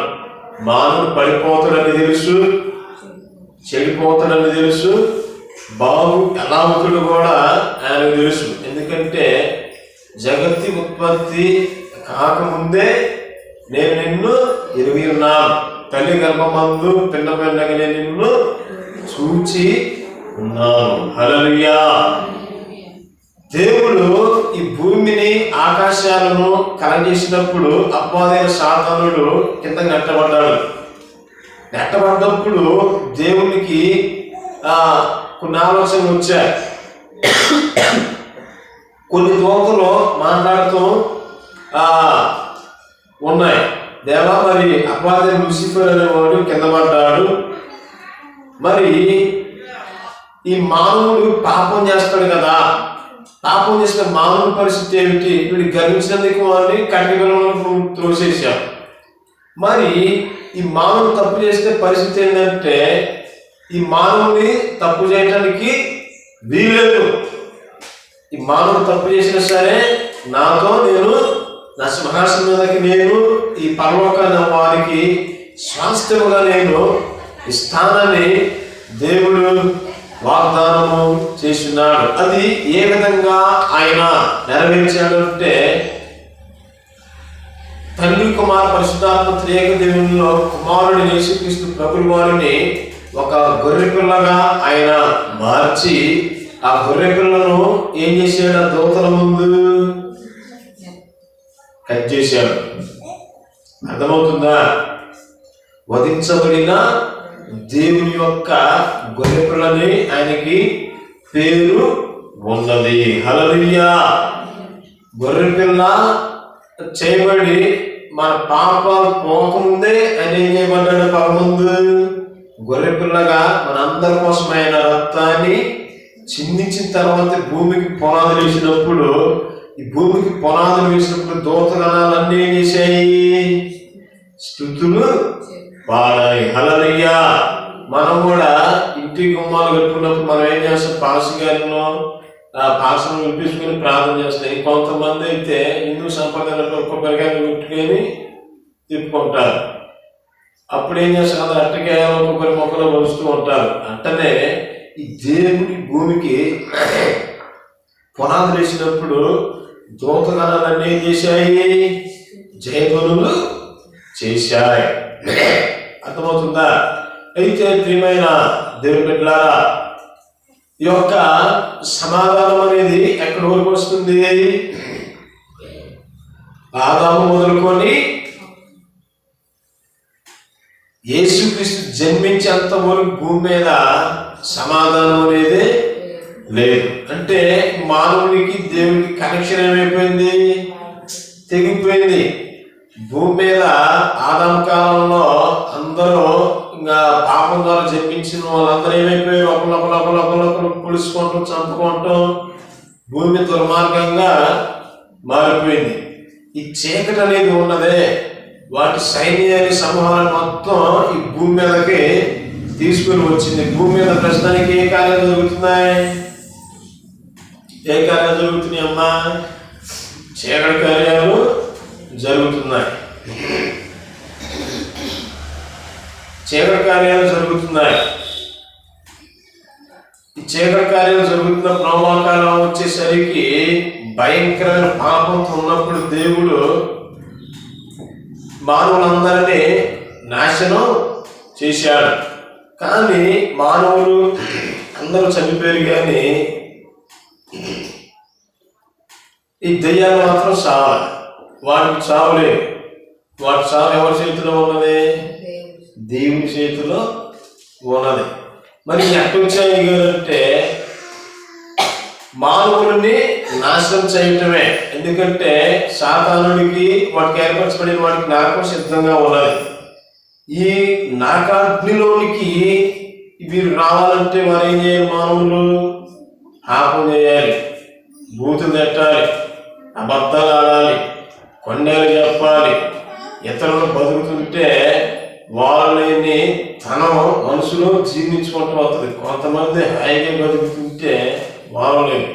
మానవుడు పడిపోతాడని తెలుసు, చెడిపోతాడని తెలుసు, బాబు ఎలా అవుతాడు కూడా ఆయనకు తెలుసు. ఎందుకంటే జగత్తి ఉత్పత్తి కాకముందే నేను నిన్ను ఎరిగి ఉన్నాను, తల్లి గర్భమందు పిన్నగా నేను నిన్ను చూచి ఉన్నాను. హల్లెలూయా. దేవుడు ఈ భూమిని ఆకాశాలను కలగజేసినప్పుడు అపవాదైన సాతానుడు కింద నెట్టబడ్డాడు. నెట్టబడ్డప్పుడు దేవునికి కొన్ని ఆలోచనలు వచ్చాయి. కొన్ని దోతలు మాట్లాడుతూ ఉన్నాయి. దేవా, మరి అపవాది లూసిఫర్ అనేవాడు కింద పడ్డాడు, మరి ఈ మానవుడు పాపం చేస్తాడు కదా, పాపం చేసిన మానవుడి పరిస్థితి ఏమిటి? వీడు గర్వించినందుకు వాడిని కటికలో త్రోసేసాం. మరి ఈ మానవుడు తప్పు చేస్తే పరిస్థితి ఏంటంటే, ఈ మానవుని తప్పు చేయటానికి వీల్లేదు. ఈ మానవుడు తప్పు చేసినా సరే నాతో నేను నా సింహాసనం మీదకి నేను ఈ పరలోకాన్ని వారికి స్వాస్థ్యముగా నేను ఇస్తానని దేవుడు వాగ్దానము చేస్తున్నాడు. అది ఏ విధంగా ఆయన నెరవేర్చాడు అంటే, తండ్రి కుమార పరిశుద్ధాత్మ త్రియేక దేవునిలో కుమారుడు యేసుక్రీస్తు ప్రభువు వారిని ఒక గొర్రె పిల్లగా ఆయన మార్చి, ఆ గొర్రె పిల్లను ఏం చేశాడు? ఆ దూతల ముందు కట్ చేశాడు. అర్థమవుతుందా? వధించబడిన దేవుని యొక్క గొర్రె పిల్లని ఆయనకి పేరు ఉన్నది. హల్లెలూయా. గొర్రె పిల్ల చేయబడి మన పాపాలు పోకముందే ఆయన ఏం చేయబడ్డాడు? పరమందు గొర్రె పిల్లగా మనందరి కోసం ఆయన రక్తాన్ని చిందించిన తర్వాత భూమికి పునాదులు వేసినప్పుడు, ఈ భూమికి పునాదులు వేసినప్పుడు దూతగణాలన్నీ ఏం చేశాయి? స్తుతులు పాడాయి. హల్లెలూయా. మనం కూడా ఇంటి గుమ్మాలు కట్టుకున్నప్పుడు మనం ఏం చేస్తాం? పాస్ గారిలో ఆ భాషను వినిపించుకొని ప్రార్థన చేస్తాయి. కొంతమంది అయితే హిందూ సంప్రదాయంలో కొబ్బరికాయలు పెట్టుకొని తిప్పుకుంటారు. అప్పుడు ఏం చేస్తారు, అట్టకాయలు కొబ్బరి మొక్కలు వలుస్తూ ఉంటారు. అంటనే ఈ దేవుడి భూమికి పునాదులు వేసినప్పుడు దూతగణాలన్నీ ఏం చేశాయి, జయధ్వనులు చేశాయి. అర్థమవుతుందా? అయితే ప్రియమైన దేవుని బిడ్డలారా, ఈ యొక్క సమాధానం అనేది ఎక్కడి వరకు వస్తుంది? ఆదాము మొదలుకొని యేసుక్రీస్తు జన్మించేంత వరకు భూమి మీద సమాధానం అనేది లేదు. అంటే మానవునికి దేవునికి కనెక్షన్ ఏమైపోయింది, తెగిపోయింది. భూమి మీద ఆదాము కాలంలో అందరూ ఇంకా పాపం ద్వారా జన్మించిన వాళ్ళందరూ ఏమైపోయారు, ఒకరినొకరు పులుసుకుంటూ చంపుకుంటూ భూమి దుర్మార్గంగా మారిపోయింది. ఈ చీకటి అనేది ఉన్నదే, వాటి సైన్యాన్ని సమూహాలను మొత్తం ఈ భూమి మీదకి తీసుకుని వచ్చింది. భూమి మీద ప్రస్తుతానికి ఏ కార్యాలు జరుగుతున్నాయి? ఏ కార్యాలు జరుగుతున్నాయి అమ్మా? చీకటి కార్యాలు జరుగుతున్నాయి. చీకటి కార్యాలు జరుగుతున్నాయి. ఈ చీకటి కార్యాలు జరుగుతున్న ప్రమాకాలం వచ్చేసరికి భయంకరమైన పాపంతో ఉన్నప్పుడు దేవుడు మానవులందరినీ నాశనం చేశాడు. కానీ మానవులు అందరూ చనిపోయారు. కానీ ఈ దెయ్యాలు మాత్రం చావాలి. వాటికి చావులేదు. వాటి చావు ఎవరి చేతిలో ఉన్నది? దేవుని చేతిలో ఉన్నది. మరి ఎట్టొచ్చాయి అంటే మానవులని నాశనం చేయటమే. ఎందుకంటే సాతానుడికి వాటికి ఏర్పరచబడిన వాటికి నరకం సిద్ధంగా ఉన్నది. ఈ నరకాగ్నిలోనికి వీరు రావాలంటే వారు ఏం చేయాలి? మానవులు పాపం చేయాలి, బూతులు పెట్టాలి, అబద్ధాలు ఆడాలి, కొండలు చెప్పాలి. ఇతరులు బతుకుతుంటే వాళ్ళని తన మనసులో జీర్ణించుకుంటూ వస్తుంది. కొంతమంది హాయిగా బతుకుతుంటే వారలేదు.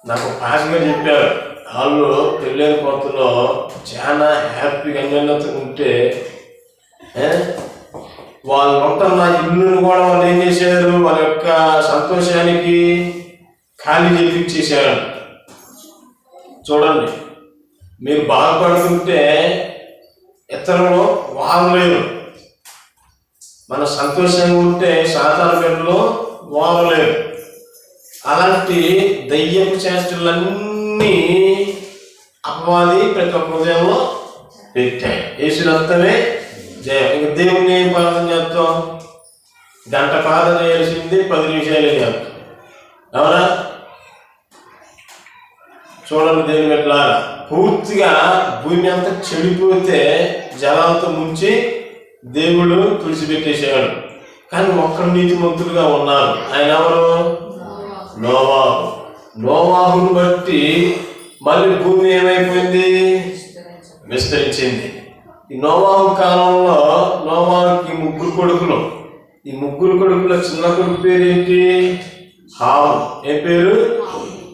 నాకు పాస్గా చెప్పారు, వాళ్ళు పెళ్ళైన కొత్తలో చాలా హ్యాపీగా అన్యోన్యతగా ఉంటే వాళ్ళు ఉంటున్న ఇల్లును కూడా వాళ్ళు ఏం చేశారు, వాళ్ళ యొక్క సంతోషానికి ఖాళీ చేపించేశారు. చూడండి, మీరు బాగుపడుతుంటే ఇతరులు వారలేరు. మన సంతోషంగా ఉంటే సాధారణ బిడ్డలు వారలేరు. అలాంటి దయ్యపు చేష్టలన్నీ అపవాది ప్రతి ఒక్క హృదయంలో పెట్టాయి. యేసునంతమే జయం. ఇంక దేవుణ్ణి ఏం ప్రార్థన చేస్తాం? గంట ప్రార్థన చేయాల్సింది 10 నిమిషాలే చేస్తాం. అవునా? చూడండి, దేవుని ఎట్లా పూర్తిగా భూమి అంతా చెడిపోతే జలాలతో ముంచి దేవుడు తుడిచిపెట్టేశాడు. కానీ ఒక్కరు నీతిమంతులుగా ఉన్నారు. ఆయన ఎవరు? నోవాహు. నోవాహును బట్టి మళ్ళీ భూమి ఏమైపోయింది? విస్తరించింది. ఈ నోవాహు కాలంలో నోవాహుకి 3 కొడుకులు. ఈ 3 కొడుకుల చిన్న కొడుకు పేరు ఏంటి? హాము. ఏ పేరు?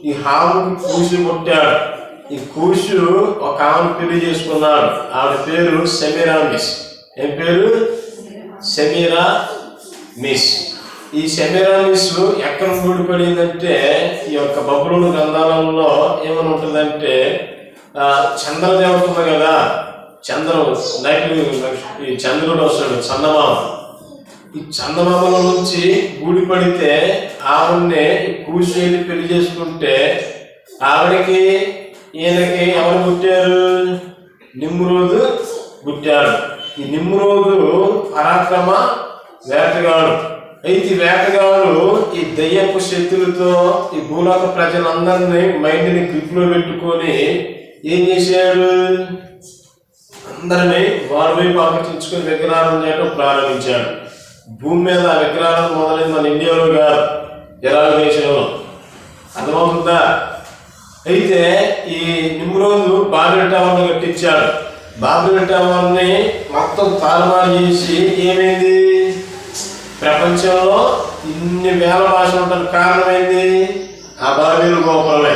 ఈ హాముకి కూషు పుట్టాడు. ఈ కూషు ఒక ఆమెను పెళ్లి చేసుకున్నాడు. ఆవిడ పేరు సెమిరామిస్. ఏం పేరు? సెమిరామిస్. ఈ సెమిరామిస్ ఎక్కడ ఊడిపడిందంటే ఈ యొక్క బబులోను గ్రంథాలలో ఏమని ఉంటుందంటే చంద్రదేవత ఉంది కదా, ఈ చంద్రుడు వస్తాడు, చందమామ. ఈ చందమామల నుంచి ఊడిపడితే ఆవిడని కూసి పెళ్లి చేసుకుంటే ఆవిడకి ఈయనకి ఎవరు పుట్టారు? నిమ్రోదు పుట్టాడు. ఈ నిమ్రోదు పరాక్రమ వేటగాడు. అయితే ఈ వేటగాడు ఈ దయ్యపు శక్తులతో ఈ భూలోక ప్రజలందరినీ మైండ్ని గ్రిప్లో పెట్టుకొని ఏం చేశాడు? అందరినీ వారి వైపు ఆకర్షించుకొని విగ్రహాలను చేయడం ప్రారంభించాడు. భూమి మీద ఆ విగ్రహాలను మొదలైంది మన ఇండియాలో కాదు, ఇరాన్ దేశంలో. అర్థమవుతుందా? అయితే ఈ నిమ్రోదు బాబెల్ టవర్ని కట్టించాడు. బాబెల్ టవర్ని మొత్తం తారుమారు చేసి ఏమైంది? ప్రపంచంలో ఇన్ని వేల భాషలు ఉండడానికి కారణం ఏంటి? ఆ బాబేలు గోపురమే.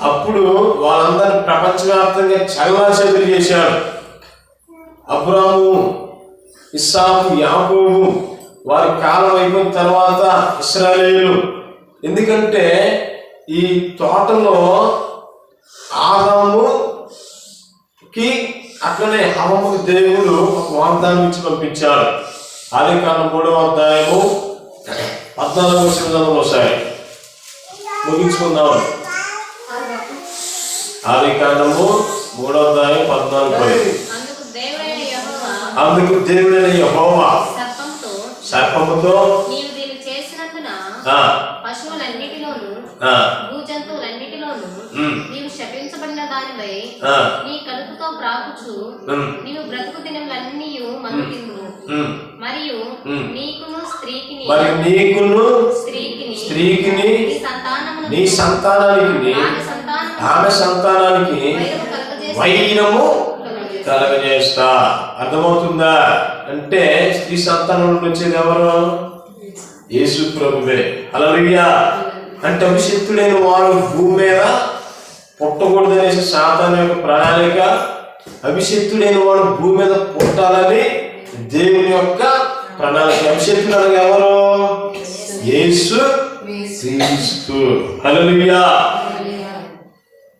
అప్పుడు వాళ్ళందరినీ ప్రపంచవ్యాప్తంగా చల్లాచెదురు చేశాడు. అబ్రాము, ఇస్సాకు, యాకోబు వారి కాలం అయిపోయిన తర్వాత ఇశ్రాయేలు. ఎందుకంటే ఈ తోటలో ఆదాముకి అట్లనే హవ్వకు దేవుడు ఒక వాగ్దానం ఇచ్చి పంపించాడు. ఆదికాండం 3వ అధ్యాయము 14వ వచనం వస్తాయి. ముగించుకుందాం. ఆదికాండము 3వ అధ్యాయం 14. అందుకు దేవుడైన యెహోవా సర్పముతో నీవు దీన్ని చేసినందున పశువులన్నిటిలోను భూజంతువులన్నిటిలోను నీవు శపించబడిన దానివై నీ కడుపుతో ప్రాకుచు నీవు బ్రతుకు దినములన్నీ మందు తిమ్ము. మరియు నీకును స్త్రీకిని నీ సంతానానికి ఆమె సంతానానికి వైరము కలగజేస్తా. అర్థమవుతుందా? అంటే స్త్రీ సంతానం నుండి వచ్చేది ఎవరు? యేసు ప్రభువే. హల్లెలూయా. అంటే అభిషిక్తుడైన వాడు భూమి మీద పుట్టకూడదనేసి సాతాను యొక్క ప్రణాళిక. అభిషిక్తుడైన వాడు భూమి మీద పుట్టాలని దేవుని యొక్క ప్రణాళిక. అభిషిక్తుడు అనగా ఎవరు? యేసు క్రీస్తు. హల్లెలూయా.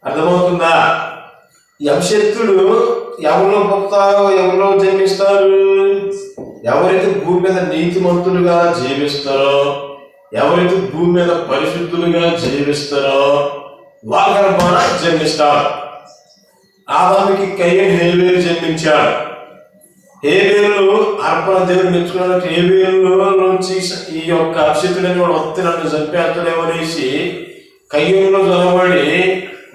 అర్థమవుతుందా? ఈ అభిషిక్తుడు ఎవరిలో పుడతారో, ఎవరిలో జన్మిస్తారు? ఎవరైతే భూమి మీద నీతిమంతులుగా జీవిస్తారో, ఎవరైతే భూమి మీద పరిశుద్ధులుగా జీవిస్తారో వాళ్ళ గర్భాన జన్మిస్తారు. ఆదాముకి కయ్యను హేబేలు జన్మించాడు. హేబేలు అర్పణ దేవుడు మెచ్చుకున్నట్టు హేబేలు నుంచి ఈ యొక్క అభిషిక్తుడని వాడు వస్తే నన్ను చంపేస్తాడేమనేసి కయ్యూలో జొరబడి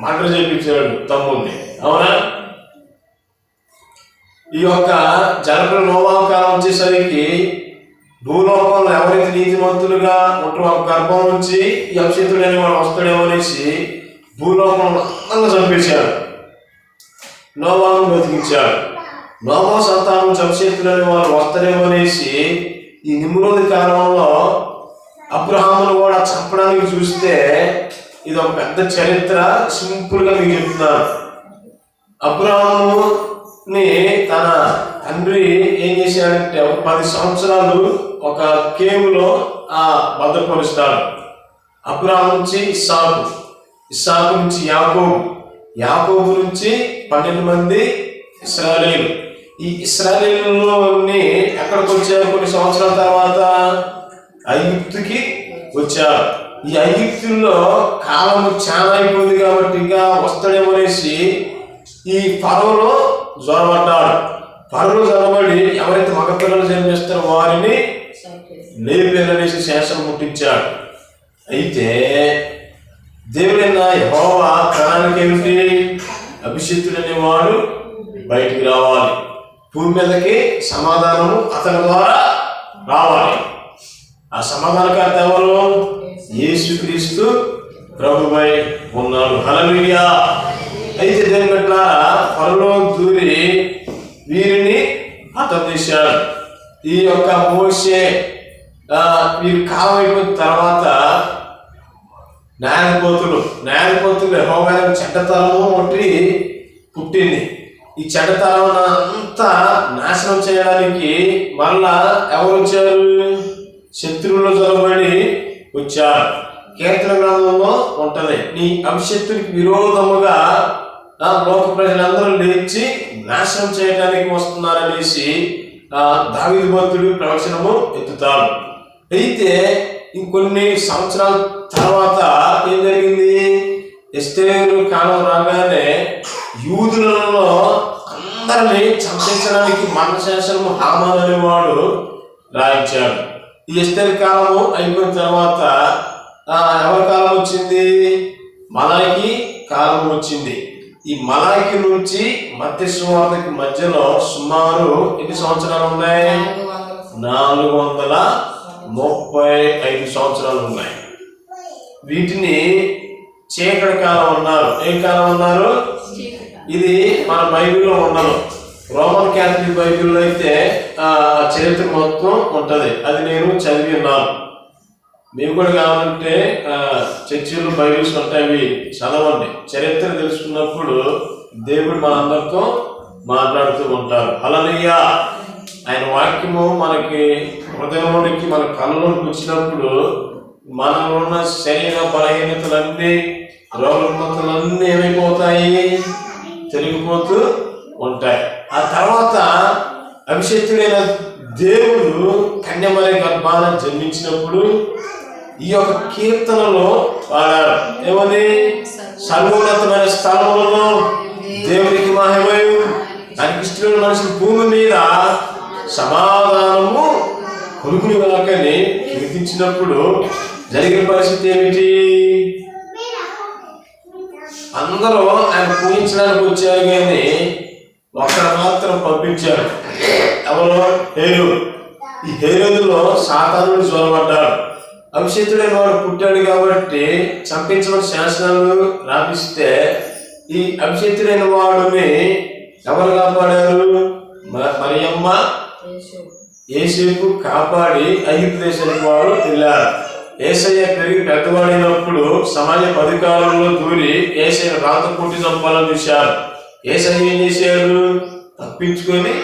మంటలు చేపించాడు తమ్ముడిని. అవునా? ఈ యొక్క జనపద నోవాహు కాలం వచ్చేసరికి భూలోకంలో ఎవరైతే నీతిమంతులుగా ఉంటారో గర్భం నుంచి ఈ అభిషిక్తుడని వాడు వస్తాడేమో అనేసి భూలోకంలో అందరూ చంపేశాడు. నోవాహును బతికించాడు. నోవాహు సంతానం అభిషిక్తుడని వాడు వస్తాడేమో అనేసి ఈ నిమ్రోది కాలంలో అబ్రహామును కూడా చంపడానికి చూస్తే ఇది ఒక పెద్ద చరిత్ర. సింపుల్ గా మీకు చెప్తున్నాను. అబ్రహాముని తన తండ్రి ఏం చేశాడంటే 10 సంవత్సరాలు ఒక కేవులో భద్రపరుస్తాడు. అబ్రహాము నుంచి ఇస్సాకు నుంచి యాకోబు నుంచి 12 మంది ఇశ్రాయేలు. ఈ ఇశ్రాయేలుని ఎక్కడికి వచ్చారు? కొన్ని సంవత్సరాల తర్వాత ఐగుప్తుకి వచ్చారు. ఈ ఐగుప్తుల్లో కాలము చాలా అయిపోయింది కాబట్టి ఇంకా వస్తాడేమో అనేసి ఈ ఫరోలో జ్వరపడ్డాడు. ఫరోలో జ్వరపడి ఎవరైతే మగపిల్లలు జన్మిస్తారో వారిని లేపేననేసి శాసనం ముట్టించాడు. అయితే దేవుడైన యెహోవా ప్రణాళిక ఏమిటి? అభిషిక్తుడనే వాడు బయటికి రావాలి. భూమి మీదకి సమాధానము అతని ద్వారా రావాలి. ఆ సమాధానకర్త ఎవరు? యేసుక్రీస్తు ప్రభువై ఉన్నాడు. హల్లెలూయా. అయితే దేని పట్ల ఫరోలో దూరి వీరిని హతం చేశాడు. ఈ యొక్క మోషే వీరి కాలం అయిపోయిన తర్వాత న్యాయపోతులు యెహోవా చెడ్డతరము ఒకటి పుట్టింది. ఈ చెడ్డతరం అంతా నాశనం చేయడానికి మళ్ళా ఎవరు వచ్చారు? శత్రువుల్లో జొరబడి వచ్చారు. కీర్తన గ్రంథంలో ఉంటది, నీ అభిషక్తునికి విరోధముగా లోక ప్రజలందరూ లేచి నాశనం చేయడానికి వస్తున్నారనేసి దావీదు భక్తుడు ప్రవచనము ఎత్తుతాడు. అయితే ఇంకొన్ని సంవత్సరాల తర్వాత ఏం జరిగింది? ఎస్తేరు కాలం రాగానే యూదులలో అందరినీ చంపించడానికి మరణశాసనము హామాను అనేవాడు రాయించాడు. ఈ ఎస్తేరు కాలము అయిపోయిన తర్వాత ఎవరి కాలం వచ్చింది? మలాకి కాలం వచ్చింది. ఈ మలాకి నుంచి మత్తయి సువార్తకి మధ్యలో సుమారు ఎన్ని సంవత్సరాలు ఉన్నాయి? 435 సంవత్సరాలు ఉన్నాయి. వీటిని చీకటి కాలం అన్నారు. ఏ కాలం అన్నారు? ఇది మన బైబిల్లో ఉండదు. రోమన్ క్యాథలిక్ బైబిల్లో అయితే చరిత్ర మొత్తం ఉంటది. అది నేను చదివి ఉన్నాను. మీకు కూడా కావాలంటే చర్చిలు బైబిల్స్ ఉంటాయి, అవి చదవండి. చరిత్ర తెలుసుకున్నప్పుడు దేవుడు మనందరితో మాట్లాడుతూ ఉంటారు. హల్లెలూయా. ఆయన వాక్యము మనకి హృదయంలోనికి మన కళ్ళలోకి వచ్చినప్పుడు మనలో ఉన్న శరీర బలహీనతలన్నీ, రోగలన్నీ ఏమైపోతాయి? తొలగిపోతూ ఉంటాయి. ఆ తర్వాత అభిషేక్తుడైన దేవుడు కన్యమరి గర్భాన జన్మించినప్పుడు ఈ యొక్క కీర్తనలో పాడారు. ఏమని? సర్వోన్నతమైన స్థలములలో దేవునికి మహిమయు, ఆయనకి ఇష్టమైన మనిషి భూమి మీద సమాధానము కొలుగులు కాకని కీర్తించినప్పుడు జరిగిన పరిస్థితి ఏమిటి? అందరూ ఆయన పూజించడానికి వచ్చారు, కానీ ఒక్కడ మాత్రం పంపించారు. ఎవరో? హేరోదు. ఈ హేరోదులో సాతానుడు జ్వరపడ్డాడు. అభిషేకుడైన వాడు పుట్టాడు కాబట్టి చంపించమని శాసనాలు రాపిస్తే ఈ అభిషేకుడైన వాడిని ఎవరు కాపాడారు? మరియమ్మ, యేసేపు కాపాడి ఐగుప్తు దేశానికి వారు వెళ్ళారు. యేసయ్య పెరిగి పెద్దవాడైనప్పుడు సమాజ అధికారంలో దూరి యేసయ్య రాత కొట్టి చంపాలని చూశారు. యేసయ్య ఏం చేశారు? తప్పించుకొని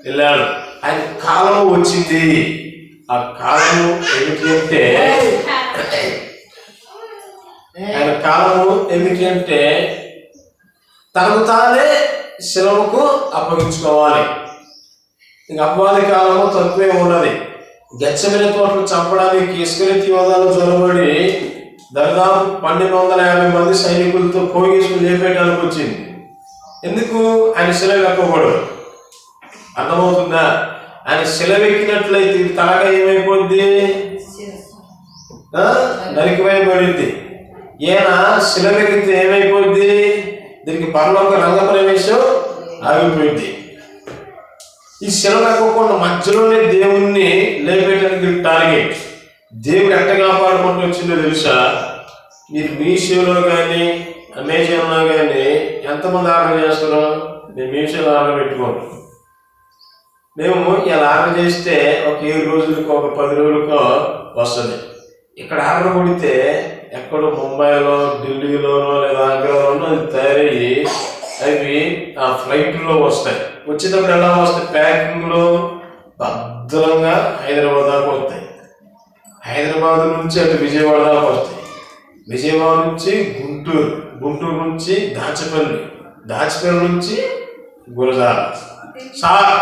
వెళ్ళాడు. ఆయన కాలం వచ్చింది. ఆ కాలము ఏమిటి అంటే, ఆయన కాలము ఏమిటి అంటే తనకు తానే శిలవకు అప్పగించుకోవాలి. ఇంక అపవాది కాలము తక్కువే ఉన్నది. గెచ్చమిన తోటలు చంపడానికి ఇస్కరియోతు యోధాలు జ్వరబడి దాదాపు 1250 మంది సైనికులతో పోగేసుకుని లేపేయడానికి వచ్చింది. ఎందుకు? ఆయన శిల ఎక్కకూడదు. అర్థమవుతుందా? ఆయన శిలవెక్కినట్లయితే తలక ఏమైపోద్ది? నరికివేయబడింది. ఈయన శిలవెక్కితే ఏమైపోద్ది? దీనికి పరలోక రంగ ప్రవేశం ఆగిపోయింది. ఈ శిల లేకపోకుండా మధ్యలోనే దేవుణ్ణి లేపేయడానికి టార్గెట్. దేవుడు ఎట్ట కాపాడుకుంటూ వచ్చిందో తెలుసా? మీరు మీషోలో కానీ అమెజాన్లో కానీ ఎంతమంది ఆర్డర్ చేస్తారో? నేను మీషోలో ఆర్డర్ పెట్టుకోండి. మేము ఇలా ఆర్డర్ చేస్తే ఒక 7 రోజులకో ఒక 10 రోజులకో వస్తుంది. ఇక్కడ ఆర్డర్ కొడితే ఎక్కడో ముంబైలో, ఢిల్లీలోనో లేదా ఆగ్రాలోనో అది తయారయ్యి అవి ఆ ఫ్లైట్లో వస్తాయి. వచ్చేటప్పుడు ఎలా వస్తాయి? ప్యాకింగ్లో భద్రంగా హైదరాబాద్ దాకా వస్తాయి. హైదరాబాద్ నుంచి అటు విజయవాడ దాకా వస్తాయి. విజయవాడ నుంచి గుంటూరు, గుంటూరు నుంచి దాచపల్లి, దాచపల్లి నుంచి గురజాల. సార్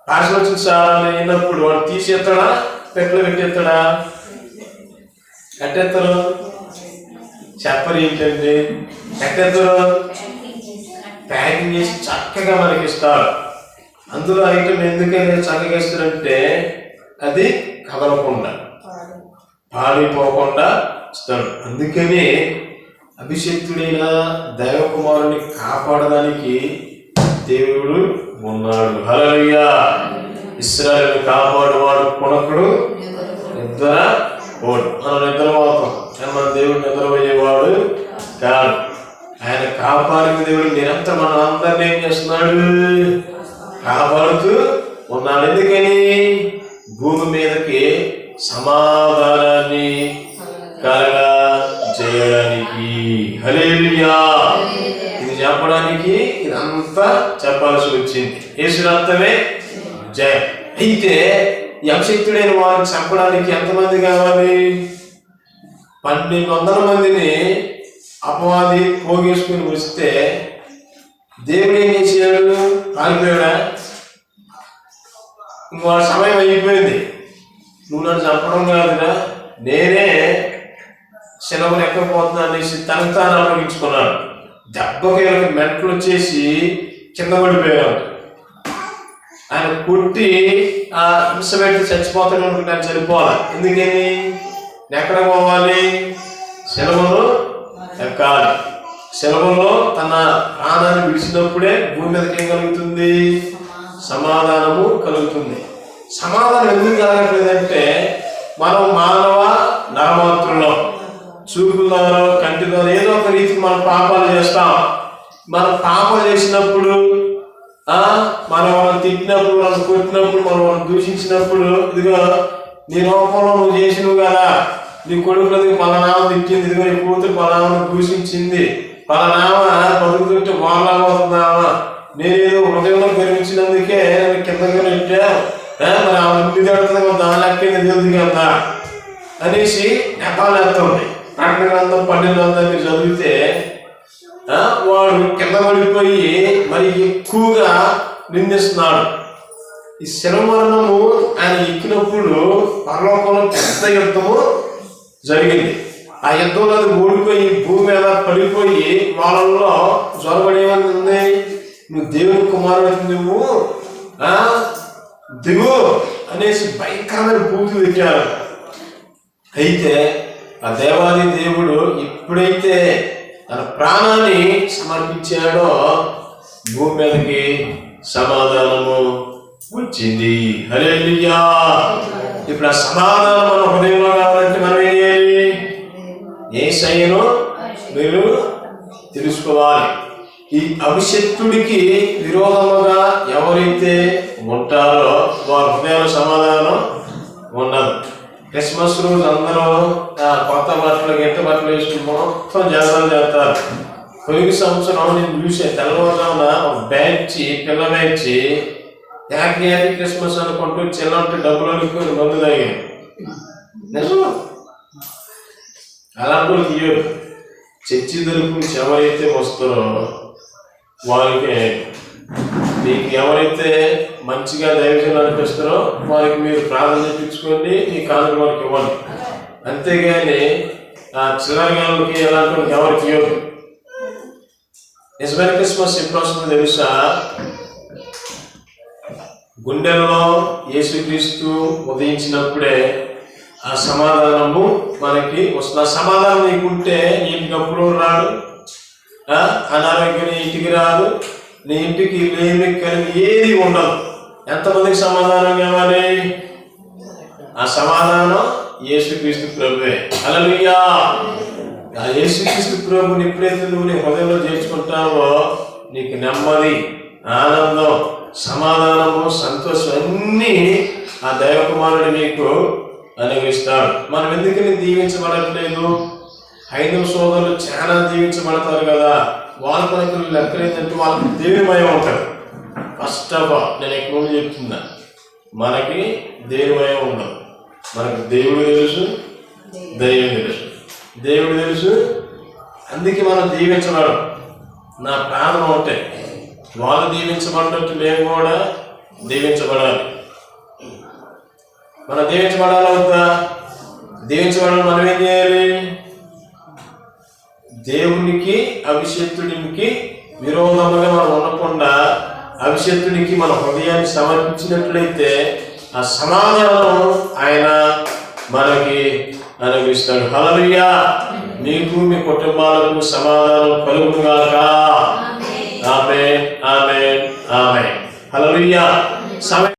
పార్సల్ వచ్చింది సార్ అని అయినప్పుడు వాడు తీసేస్తాడా? పెట్లో పెట్టేస్తాడా? ఎట్టేస్తారు? చెప్పరు ఏంటండి? ఎట్టేస్తారు? ప్యాకింగ్ చేసి చక్కగా మనకి ఇస్తారు. అందులో ఐటమ్ ఎందుకని చక్కగా ఇస్తారంటే అది కదలకుండా, పాడైపోకుండా ఇస్తాడు. అందుకని అభిషేక్తుడైన దైవకుమారుని కాపాడడానికి దేవుడు ఉన్నాడు. హల్లెలూయా. ఇశ్రాయేలును కాపాడువాడు కొనకుడు నిద్ర పోడు. మనం నిద్రపోతాం, మన దేవుడు నిద్రపోయేవాడు కాదు. ఆయన కాపాడిన దేవుడు నిరంతరం మన అందరినీ ఏం చేస్తున్నాడు? కాపాడుతూ ఉన్నాడు. ఎందుకని? భూమి మీదకి సమాధానాన్ని కలగా చేయడానికి. హల్లెలూయా. ఇది చెప్పడానికి ఇదంతా చెప్పాల్సి వచ్చింది. యేసురక్తమే జయం. అయితే ఈ అభిషేక్తుడైన వారిని చంపడానికి ఎంతమంది కావాలి? 1200 మందిని అపవాది పోగేసుకుని వస్తే దేవుడు ఏం చేశాడు? కాలిపోయాడా? ఇంకో సమయం అయిపోయింది. నువ్వు నన్ను చంపడం కాదురా, నేనే శిలవను ఎక్కకపోతున్నా అనేసి తనకు తాను అప్పగించుకున్నాడు. దెబ్బకి మెంటలు వచ్చేసి కింద పడిపోయాడు. ఆయన కొట్టి ఆ హింస పెట్టి చచ్చిపోతాను అనుకుంటే ఆయన చనిపోవాలి. ఎందుకని? ఎక్కడ పోవాలి? శిలవను ఎక్కాలి. శిలవలో తన ప్రాణాన్ని విడిచినప్పుడే భూమి మీదకి ఏం కలుగుతుంది? సమాధానము కలుగుతుంది. సమాధానం ఎందుకు కలగట్లేదంటే మనం మానవ నరమాత్రులం. చూపు ద్వారా, కంటి ద్వారా ఏదో ఒక రీతికి మనం పాపాలు చేస్తాం. మనం పాపాలు చేసినప్పుడు, మనం తిట్టినప్పుడు, మనం కొట్టినప్పుడు, మనం దూషించినప్పుడు, ఇదిగో నీ రూపంలో నువ్వు చేసినవు కదా, నీ కొడుకులది పలానామ తిట్టింది, ఇదిగో నీ కూతురు పలానామను దూషించింది, పలానామ బతుకుతుంటే వాళ్ళవుతున్నావా, నేనేదో హృదయంలో గర్వించినందుకే నన్ను కిందగా నెట్టా, మరి ఆమె ఇంటి దడుతుంది దాని లెక్క ఎదుగుతుంది కదా అనేసి నెపాలేస్తుంది. ప్రకటన గ్రంథం 12 మీరు చదివితే వాడు కింద పడిపోయి మరి ఎక్కువగా నిందిస్తున్నాడు. ఈ శిరమరణము ఆయన ఎక్కినప్పుడు పరలోకంలో పెద్ద యుద్ధము జరిగింది. ఆ యుద్ధంలో అది ఓడిపోయి భూమి మీద పడిపోయి వాళ్ళల్లో జ్వరపడేమని ఉంది, నువ్వు దేవుని కుమారుడు, నువ్వు దిగు అనేసి భయంకరమైన పూజలు పెట్టారు. అయితే ఆ దేవాది దేవుడు ఎప్పుడైతే తన ప్రాణాన్ని సమర్పించాడో భూమి మీదకి సమాధానము వచ్చింది. హల్లెలూయా. ఇప్పుడు ఆ సమాధానం మన హృదయంలో కావాలంటే మనం ఏం చేయాలి? యేసయ్యను మీరు తెలుసుకోవాలి. ఈ అభిషక్తుడికి విరోధముగా ఎవరైతే ఉంటారో వారి హృదయంలో సమాధానం ఉండదు. క్రిస్మస్ రోజు అందరూ కొత్త బట్టలు గెట్ట బట్టలు వేసుకుని మొత్తం జాతరలు చేస్తారు. పోయిన సంవత్సరం నేను చూసే తెల్లవారుజామున ఒక బ్యాచ్ పిల్ల బ్యాచ్ హ్యాపీ క్రిస్మస్ అనుకుంటూ చిల్లంటే డబ్బులు అనుకుని మందు తాగాను. నిజం, అలాంటి వాళ్ళు తీయరు. చర్చి తరపు ఎవరైతే వస్తారో వారికి, మీకు ఎవరైతే మంచిగా దైవజనం అనిపిస్తారో వారికి మీరు ప్రార్థన చేయించుకోండి, మీ కానుక వారికి ఇవ్వండి. అంతేగాని చిల్లరగాళ్ళకి ఎలాంటి వాళ్ళకి ఎవరికి ఇవ్వదు. నిజమైన క్రిస్మస్ ఎప్పుడు వస్తుందో తెలుసా? గుండెల్లో యేసుక్రీస్తు ఉదయించినప్పుడే ఆ సమాధానము మనకి వస్తుంది. ఆ సమాధానం నీకుంటే నీకు అప్పుడు రాడు, అనారోగ్యం ఇంటికి రాదు, నీ ఇంటికి లేమి కలిగి ఏది ఉండదు. ఎంతమందికి సమాధానం కావాలి? ఆ సమాధానం యేసుక్రీస్తు ప్రభువే. హల్లెలూయా. ఆ యేసుక్రీస్తు ప్రభుని ఎప్పుడైతే నువ్వు నీ హృదయంలో చేర్చుకుంటావో నీకు నెమ్మది, ఆనందం, సమాధానము, సంతోషం అన్నీ ఆ దైవ కుమారుడు నీకు అనుగ్రహిస్తాడు. మనం ఎందుకని దీవించబడట్లేదు? హైందవ సోదరులు చాలా దీవించబడతారు కదా, వాళ్ళ మనకు లెక్కలేదంటే వాళ్ళకి దేవునిమయం ఉంటారు. ఫస్ట్ ఆఫ్ ఆల్ నేను ఎక్కువ చెప్తున్నా, మనకి దేవునిమయం ఉండదు. మనకు దేవుడు తెలుసు, దైవం తెలుసు. దేవుడు తెలుసు, అందుకే మనం దీవించబడం. నా ప్రాణం ఉంటాయి, వాళ్ళు దీవించబడినట్టు మేము కూడా దీవించబడాలి. మనం దీవించబడాలి అవుతా? దీవించబడాలి మనం ఏం చేయాలి? దేవునికి అభిషేక్తుడికి విరోధముగా మనం ఉండకుండా అభిషేక్తుడికి మన హృదయాన్ని సమర్పించినట్లయితే ఆ సమాధానం ఆయన మనకి అనుగ్రహిస్తాడు. హల్లెలూయా. మీకు మీ కుటుంబాలకు సమాధానం కలుగునుగాక. ఆమేన్, ఆమేన్, ఆమేన్. హల్లెలూయా.